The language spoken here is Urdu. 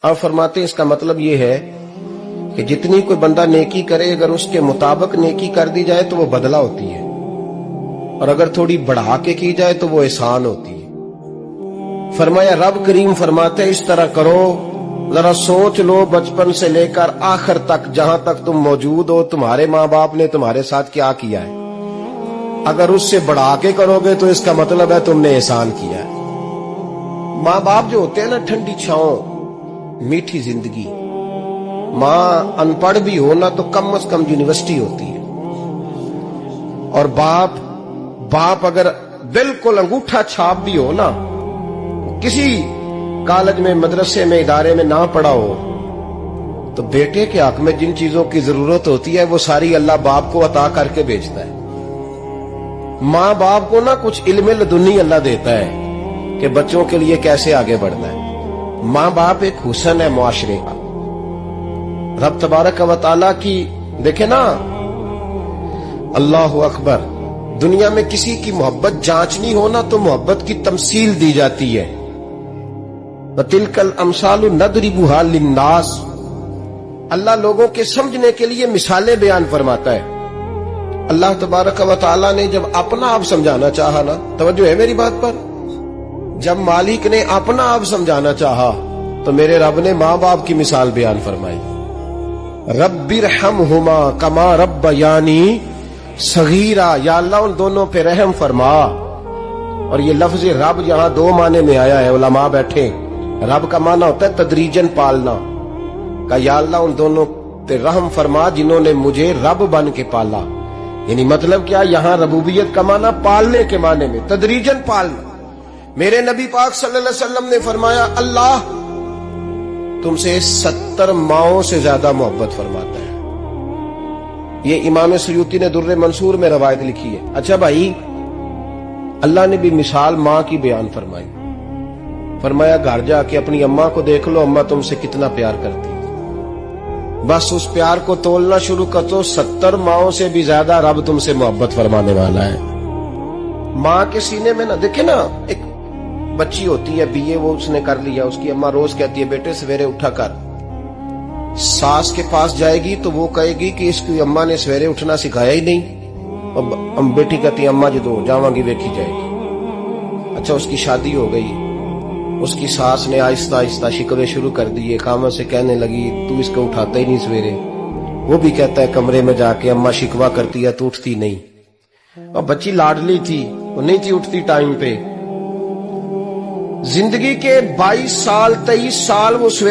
آپ فرماتے ہیں اس کا مطلب یہ ہے کہ جتنی کوئی بندہ نیکی کرے اگر اس کے مطابق نیکی کر دی جائے تو وہ بدلہ ہوتی ہے، اور اگر تھوڑی بڑھا کے کی جائے تو وہ احسان ہوتی ہے۔ فرمایا رب کریم فرماتے ہیں اس طرح کرو، ذرا سوچ لو بچپن سے لے کر آخر تک جہاں تک تم موجود ہو تمہارے ماں باپ نے تمہارے ساتھ کیا کیا ہے۔ اگر اس سے بڑھا کے کرو گے تو اس کا مطلب ہے تم نے احسان کیا ہے۔ ماں باپ جو ہوتے ہیں نا، ٹھنڈی چھاؤں، میٹھی زندگی۔ ماں ان پڑھ بھی ہو نا تو کم از کم یونیورسٹی ہوتی ہے، اور باپ اگر بالکل انگوٹھا چھاپ بھی ہو نا، کسی کالج میں مدرسے میں ادارے میں نہ پڑھا ہو، تو بیٹے کے حق میں جن چیزوں کی ضرورت ہوتی ہے وہ ساری اللہ باپ کو عطا کر کے بھیجتا ہے۔ ماں باپ کو نا کچھ علم لدنی اللہ دیتا ہے کہ بچوں کے لیے کیسے آگے بڑھنا ہے۔ ماں باپ ایک حسن ہے معاشرے کا۔ رب تبارک و تعالیٰ کی دیکھیں نا، اللہ اکبر، دنیا میں کسی کی محبت جانچنی ہو نا تو محبت کی تمثیل دی جاتی ہے۔ وَتِلْكَ الْأَمْثَالُ نَضْرِبُهَا لِلنَّاسِ، اللہ لوگوں کے سمجھنے کے لیے مثالیں بیان فرماتا ہے۔ اللہ تبارک و تعالیٰ نے جب اپنا آپ سمجھانا چاہا نا، توجہ ہے میری بات پر، جب مالک نے اپنا آپ سمجھانا چاہا تو میرے رب نے ماں باپ کی مثال بیان فرمائی۔ رب ارحمہما کما ربیانی صغیرا، یا اللہ ان دونوں پہ رحم فرما۔ اور یہ لفظ رب یہاں دو معنی میں آیا ہے، علماء بیٹھے، رب کا معنی ہوتا ہے تدریجن پالنا، کہ یا اللہ ان دونوں پہ رحم فرما جنہوں نے مجھے رب بن کے پالا۔ یعنی مطلب کیا، یہاں ربوبیت کا معنی پالنے کے معنی میں، تدریجن پالنا۔ میرے نبی پاک صلی اللہ علیہ وسلم نے فرمایا اللہ تم سے 70 ماؤں سے زیادہ محبت فرماتا ہے۔ یہ امام سیوطی نے در منصور میں روایت لکھی ہے۔ اچھا بھائی، اللہ نے بھی مثال ماں کی بیان فرمائی، فرمایا گھر جا کے اپنی اماں کو دیکھ لو، اماں تم سے کتنا پیار کرتی ہے، بس اس پیار کو تولنا شروع کر دو، 70 ماؤں سے بھی زیادہ رب تم سے محبت فرمانے والا ہے۔ ماں کے سینے میں نا، دیکھیں نا، ایک بچی ہوتی ہے BA، وہ اس نے کر لیا، اس کی اماں روز کہتی ہے بیٹے سویرے اٹھا کر، ساس کے پاس جائے گی تو وہ کہے گی کہ اس کی اماں نے سویرے اٹھنا سکھایا ہی نہیں، اور بیٹی کہتی ہے اماں جدو جاواں گی ویکھی جائے گی۔ اچھا اس کی شادی ہو گئی، اس کی ساس نے آہستہ آہستہ شکوے شروع کر دیے، خامہ سے کہنے لگی تو اس کو اٹھاتا ہی نہیں سویرے، وہ بھی کہتا ہے کمرے میں جا کے اماں شکوا کرتی ہے تو اٹھتی نہیں، اور بچی لاڈلی تھی، وہ نہیں تھی اٹھتی ٹائم پہ۔ زندگی کے 22 سال 23 سال وہ سویرے